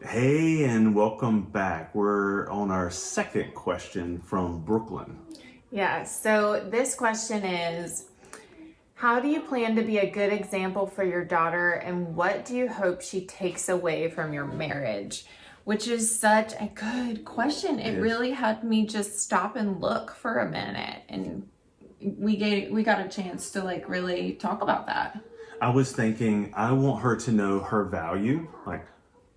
Hey, and welcome back. We're on our second question from Brooklyn. Yeah, so this question is, how do you plan to be a good example for your daughter, and what do you hope she takes away from your marriage? Which is such a good question. It Yes. really had me just stop and look for a minute, and we got a chance to really talk about that. I was thinking I want her to know her value, like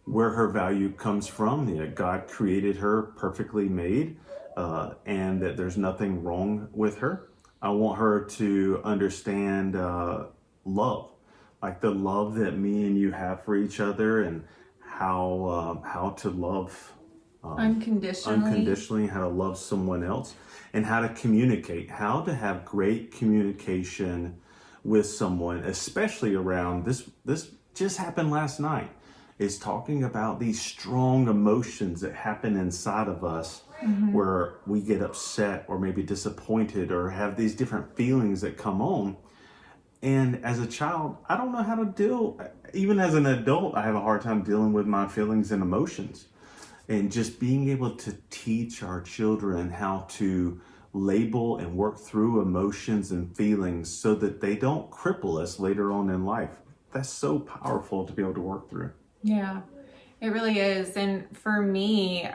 where her value comes from. God created her perfectly made, and that there's nothing wrong with her. I want her to understand love, like the love that me and you have for each other, and how to love unconditionally, how to love someone else, and how to communicate, how to have great communication with someone, especially around this. This just happened last night. Is talking about these strong emotions that happen inside of us, where we get upset or maybe disappointed or have these different feelings that come on. And as a child, I don't know how to deal. Even as an adult, I have a hard time dealing with my feelings and emotions. And just being able to teach our children how to label and work through emotions and feelings so that they don't cripple us later on in life. That's so powerful to be able to work through. Yeah, it really is. And for me,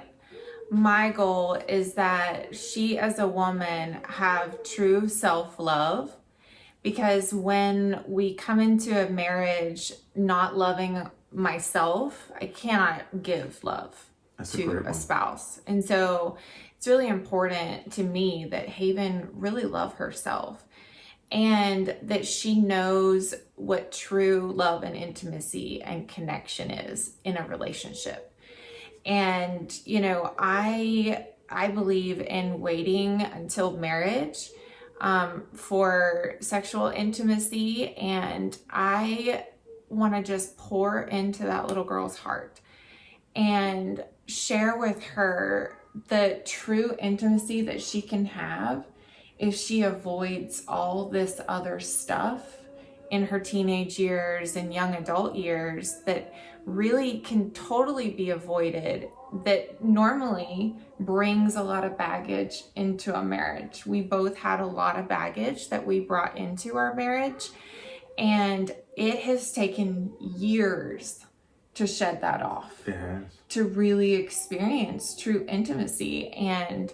my goal is that she as a woman have true self-love, because when we come into a marriage not loving myself, I cannot give love That's a to great a one. spouse. And so it's really important to me that Haven really love herself, and that she knows what true love and intimacy and connection is in a relationship. And I believe in waiting until marriage for sexual intimacy, and I want to just pour into that little girl's heart and share with her the true intimacy that she can have if she avoids all this other stuff in her teenage years and young adult years that really can totally be avoided, that normally brings a lot of baggage into a marriage. We both had a lot of baggage that we brought into our marriage, and it has taken years to shed that off, Yes. to really experience true intimacy. And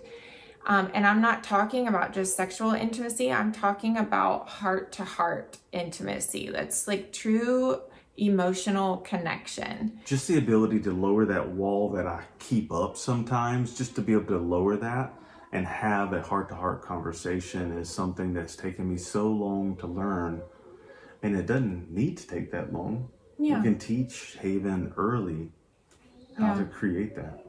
I'm not talking about just sexual intimacy. I'm talking about heart to heart intimacy. That's like true emotional connection. Just the ability to lower that wall that I keep up sometimes, just to be able to lower that and have a heart-to-heart conversation is something that's taken me so long to learn. And it doesn't need to take that long. Yeah. We can teach Haven early how Yeah. to create that.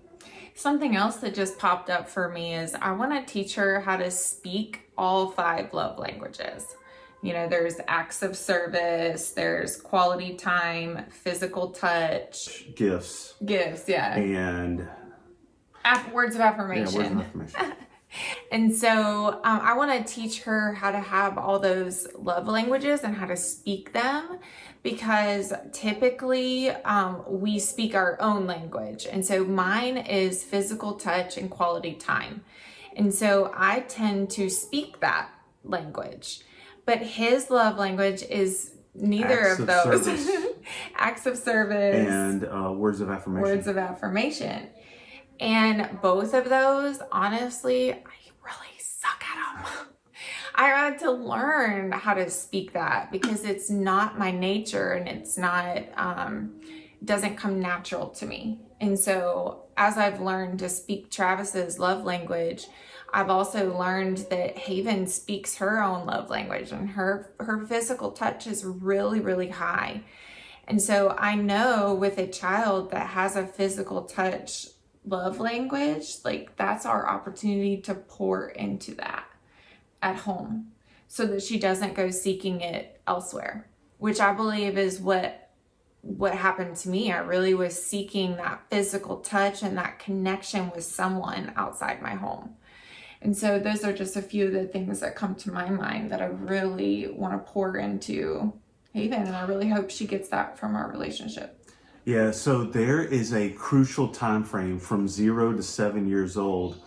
Something else that just popped up for me is I want to teach her how to speak all 5 love languages. There's acts of service, there's quality time, physical touch, Gifts yeah, and words of yeah, affirmation. words of affirmation. And so I want to teach her how to have all those love languages and how to speak them, because typically we speak our own language. And so mine is physical touch and quality time. And so I tend to speak that language. But his love language is neither Acts of of those. service. Acts of service. And words of affirmation. Words of affirmation. And both of those, honestly, I really suck at them. I had to learn how to speak that because it's not my nature, and it's not, doesn't come natural to me. And so as I've learned to speak Travis's love language, I've also learned that Haven speaks her own love language, and her physical touch is really, really high. And so I know with a child that has a physical touch love language, like that's our opportunity to pour into that at home so that she doesn't go seeking it elsewhere, which I believe is what happened to me. I really was seeking that physical touch and that connection with someone outside my home. And so those are just a few of the things that come to my mind that I really want to pour into Haven, and I really hope she gets that from our relationship. Yeah, so there is a crucial time frame from 0 to 7 years old.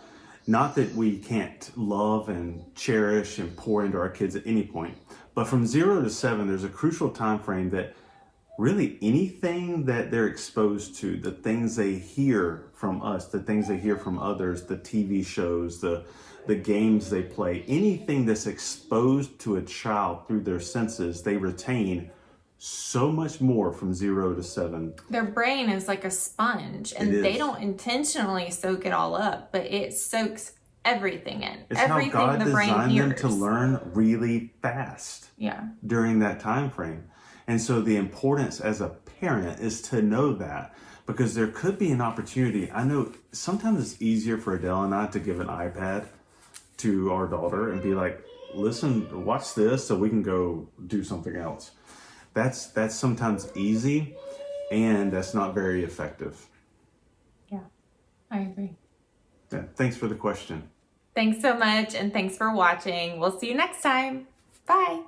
Not that we can't love and cherish and pour into our kids at any point, but from 0 to 7, there's a crucial time frame that really anything that they're exposed to, the things they hear from us, the things they hear from others, the TV shows, the games they play, anything that's exposed to a child through their senses, they retain so much more from 0 to 7. Their brain is like a sponge, and It they is. don't intentionally soak it all up, but it soaks everything in. It's Everything how God the brain designed hears. them to learn really fast Yeah. during that time frame. And so the importance as a parent is to know that, because there could be an opportunity. I know sometimes it's easier for Adele and I to give an iPad to our daughter and be like, listen, watch this so we can go do something else. That's sometimes easy, and that's not very effective. Yeah, I agree. Yeah, thanks for the question. Thanks so much, and thanks for watching. We'll see you next time. Bye.